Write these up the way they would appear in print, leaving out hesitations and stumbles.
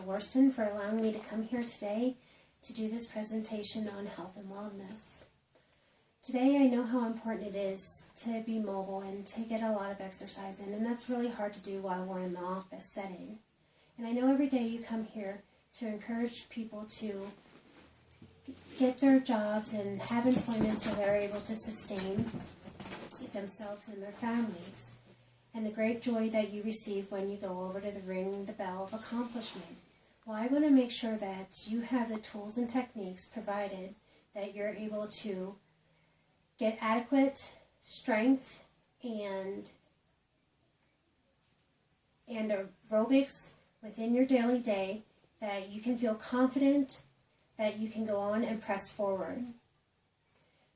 Worston for allowing me to come here today to do this presentation on health and wellness. Today I know how important it is to be mobile and to get a lot of exercise in, and that's really hard to do while we're in the office setting. And I know every day you come here to encourage people to get their jobs and have employment so they're able to sustain themselves and their families, and the great joy that you receive when you go over to the ring the bell of accomplishment. Well, I want to make sure that you have the tools and techniques provided that you're able to get adequate strength and aerobics within your daily day, that you can feel confident that you can go on and press forward.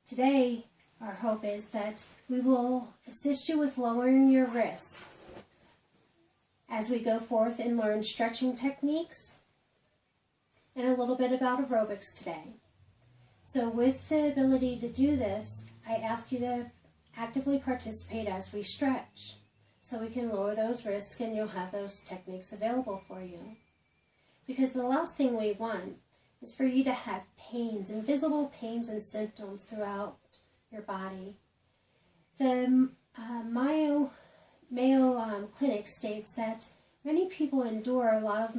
Today, our hope is that we will assist you with lowering your risks as we go forth and learn stretching techniques and a little bit about aerobics today. So with the ability to do this, I ask you to actively participate as we stretch so we can lower those risks and you'll have those techniques available for you. Because the last thing we want is for you to have pains, invisible pains and symptoms throughout your body. The Mayo Clinic states that many people endure a lot of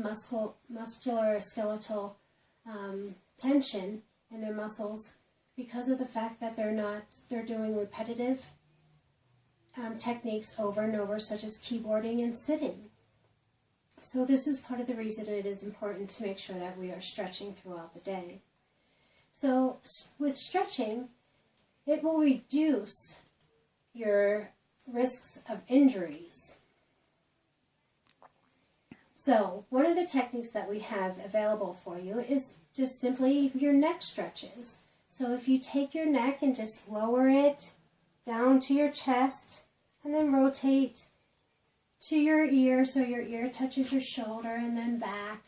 muscular skeletal tension in their muscles because of the fact that they're doing repetitive techniques over and over, such as keyboarding and sitting. So this is part of the reason it is important to make sure that we are stretching throughout the day. So with stretching, it will reduce your risks of injuries. So one of the techniques that we have available for you is just simply your neck stretches. So if you take your neck and just lower it down to your chest and then rotate to your ear so your ear touches your shoulder and then back.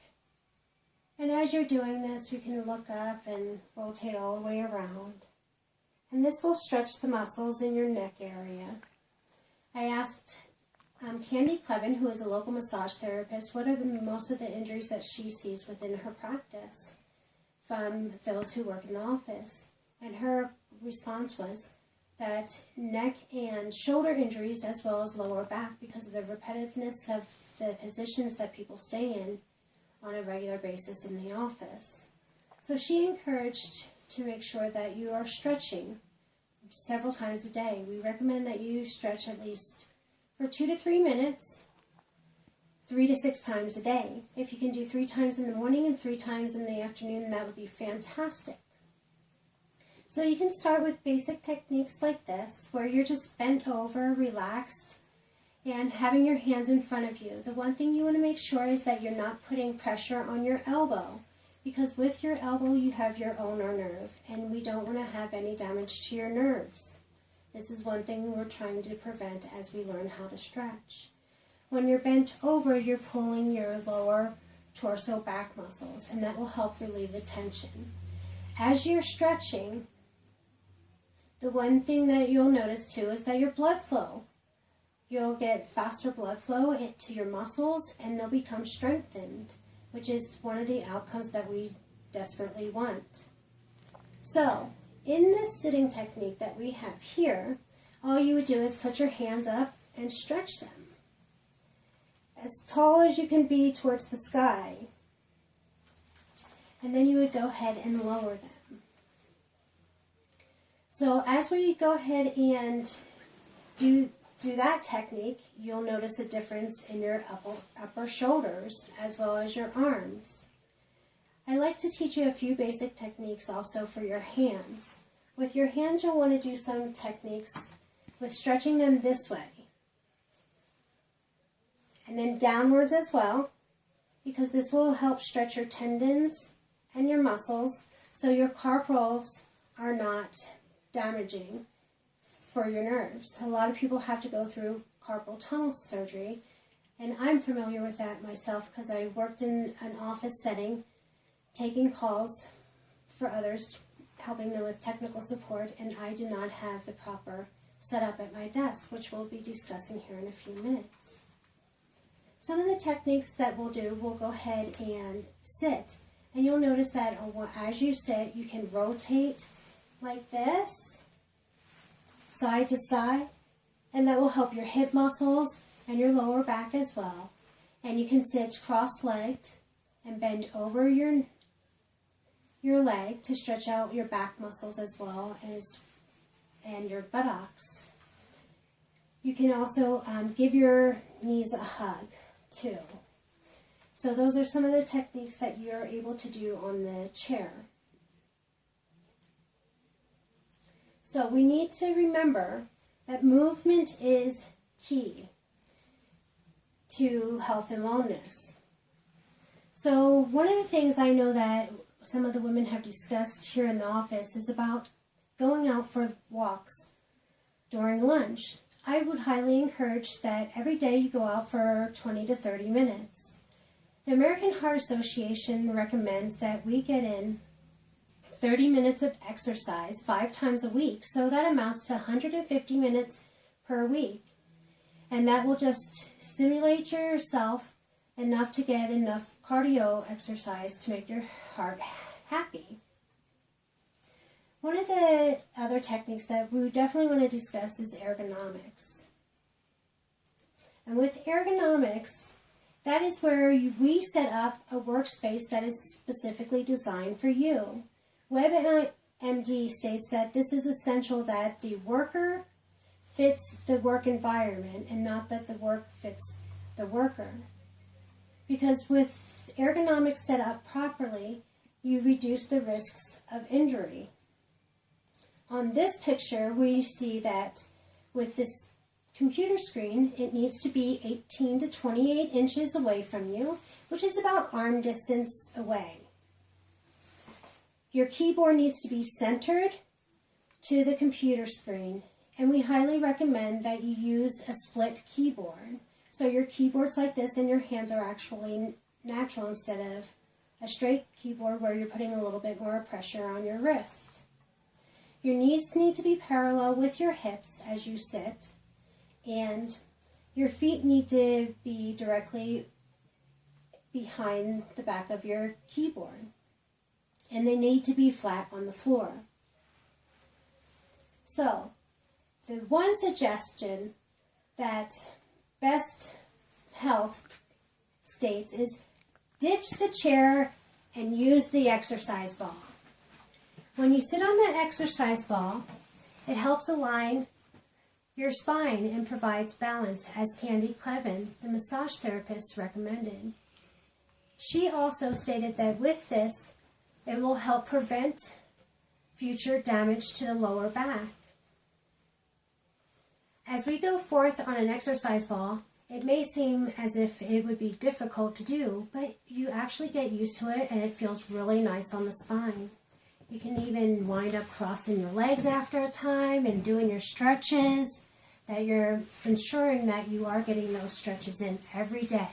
And as you're doing this, you can look up and rotate all the way around. And this will stretch the muscles in your neck area. I asked Candy Clevin, who is a local massage therapist, what are most of the injuries that she sees within her practice from those who work in the office. And her response was that neck and shoulder injuries, as well as lower back, because of the repetitiveness of the positions that people stay in on a regular basis in the office. So she encouraged to make sure that you are stretching several times a day. We recommend that you stretch at least for 2 to 3 minutes, 3 to 6 times a day. If you can do 3 times in the morning and 3 times in the afternoon, that would be fantastic. So you can start with basic techniques like this, where you're just bent over, relaxed, and having your hands in front of you. The one thing you want to make sure is that you're not putting pressure on your elbow, because with your elbow you have your ulnar nerve, and we don't want to have any damage to your nerves. This is one thing we're trying to prevent as we learn how to stretch. When you're bent over, you're pulling your lower torso back muscles, and that will help relieve the tension. As you're stretching, the one thing that you'll notice too is that your blood flow. You'll get faster blood flow into your muscles and they'll become strengthened, which is one of the outcomes that we desperately want. So, in this sitting technique that we have here, all you would do is put your hands up and stretch them as tall as you can be towards the sky. And then you would go ahead and lower them. So as we go ahead and do that technique, you'll notice a difference in your upper shoulders as well as your arms. I like to teach you a few basic techniques also for your hands. With your hands, you'll want to do some techniques with stretching them this way. And then downwards as well, because this will help stretch your tendons and your muscles so your carpals are not damaging for your nerves. A lot of people have to go through carpal tunnel surgery, and I'm familiar with that myself because I worked in an office setting taking calls for others, helping them with technical support, and I did not have the proper setup at my desk, which we'll be discussing here in a few minutes. some of the techniques that we'll do, we'll go ahead and sit. And you'll notice that as you sit, you can rotate like this, side to side, and that will help your hip muscles and your lower back as well. And you can sit cross-legged and bend over your leg to stretch out your back muscles as well as and your buttocks. You can also give your knees a hug too. So those are some of the techniques that you're able to do on the chair. So we need to remember that movement is key to health and wellness. So one of the things I know that some of the women have discussed here in the office is about going out for walks during lunch. I would highly encourage that every day you go out for 20 to 30 minutes. The American Heart Association recommends that we get in 30 minutes of exercise 5 times a week, so that amounts to 150 minutes per week. And that will just stimulate yourself enough to get enough cardio exercise to make your heart happy. One of the other techniques that we definitely want to discuss is ergonomics. And with ergonomics, that is where we set up a workspace that is specifically designed for you. WebMD states that this is essential that the worker fits the work environment and not that the work fits the worker. Because with ergonomics set up properly, you reduce the risks of injury. On this picture, we see that with this computer screen, it needs to be 18 to 28 inches away from you, which is about arm distance away. Your keyboard needs to be centered to the computer screen, and we highly recommend that you use a split keyboard. So your keyboard's like this and your hands are actually natural instead of a straight keyboard where you're putting a little bit more pressure on your wrist. Your knees need to be parallel with your hips as you sit, and your feet need to be directly behind the back of your keyboard, and they need to be flat on the floor. So, the one suggestion that Best Health states is ditch the chair and use the exercise ball. When you sit on the exercise ball, it helps align your spine and provides balance, as Candy Clevin, the massage therapist, recommended. She also stated that with this, it will help prevent future damage to the lower back. As we go forth on an exercise ball, it may seem as if it would be difficult to do, but you actually get used to it and it feels really nice on the spine. You can even wind up crossing your legs after a time and doing your stretches, that you're ensuring that you are getting those stretches in every day.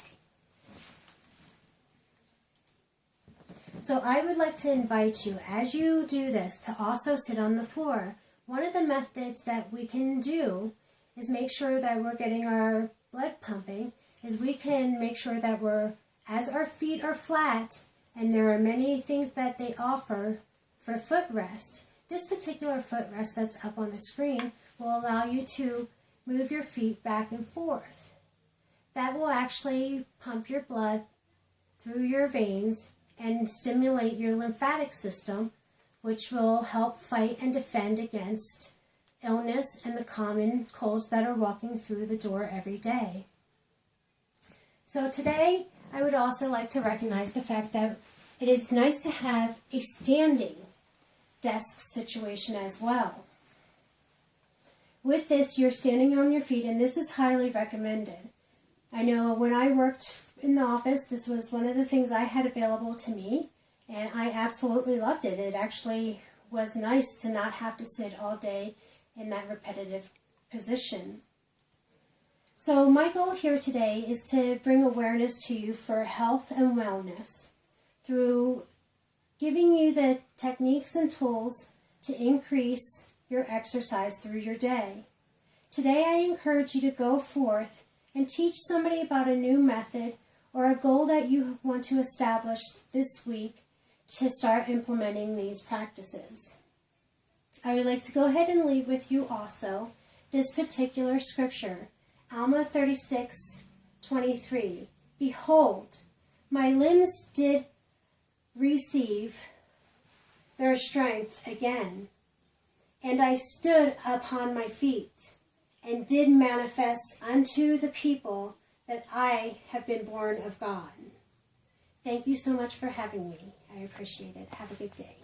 So I would like to invite you, as you do this, to also sit on the floor. One of the methods that we can do is make sure that we're getting our blood pumping, is we can make sure that as our feet are flat, and there are many things that they offer for footrest. This particular footrest that's up on the screen will allow you to move your feet back and forth. That will actually pump your blood through your veins and stimulate your lymphatic system, which will help fight and defend against illness and the common colds that are walking through the door every day. So today, I would also like to recognize the fact that it is nice to have a standing desk situation as well. With this, you're standing on your feet, and this is highly recommended. I know when I worked in the office, this was one of the things I had available to me, and I absolutely loved it. It actually was nice to not have to sit all day in that repetitive position. So my goal here today is to bring awareness to you for health and wellness through giving you the techniques and tools to increase your exercise through your day. Today I encourage you to go forth and teach somebody about a new method or a goal that you want to establish this week to start implementing these practices. I would like to go ahead and leave with you also this particular scripture, Alma 36:23. Behold, my limbs did receive their strength again, and I stood upon my feet, and did manifest unto the people that I have been born of God. Thank you so much for having me. I appreciate it. Have a good day.